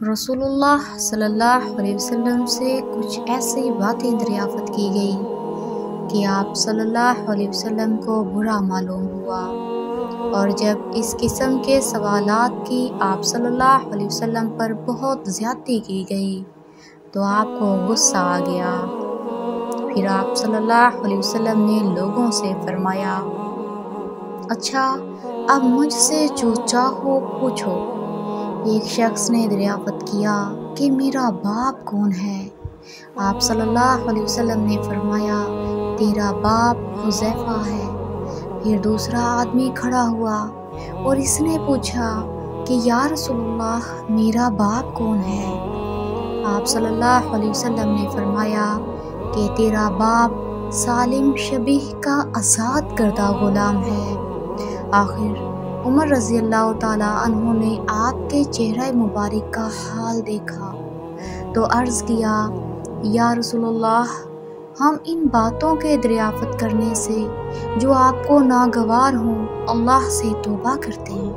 رسول اللہ صلی اللہ علیہ وسلم سے کچھ ایسی باتیں دریافت کی گئی کہ آپ صلی اللہ علیہ وسلم کو برا معلوم ہوا، اور جب اس قسم کے سوالات کی آپ صلی اللہ علیہ وسلم پر بہت زیادتی کی گئی تو آپ کو غصہ آ گیا۔ پھر آپ صلی اللہ علیہ وسلم نے لوگوں سے فرمایا، اچھا اب مجھ سے جو چاہو پوچھو۔ ایک شخص نے دریافت کیا کہ میرا باپ کون ہے؟ آپ صلی اللہ علیہ وسلم نے فرمایا، تیرا باپ حذیفہ ہے۔ پھر دوسرا آدمی کھڑا ہوا اور اس نے پوچھا کہ یا رسول اللہ میرا باپ کون ہے؟ آپ صلی اللہ علیہ وسلم نے فرمایا کہ تیرا باپ سالم شبیہ کا آزاد کردہ غلام ہے۔ آخر عمر رضی اللہ تعالیٰ عنہ نے آپ کے چہرہ مبارک کا حال دیکھا تو عرض کیا، یا رسول اللہ ہم ان باتوں کے دریافت کرنے سے جو آپ کو ناگوار ہوں اللہ سے توبہ کرتے ہیں۔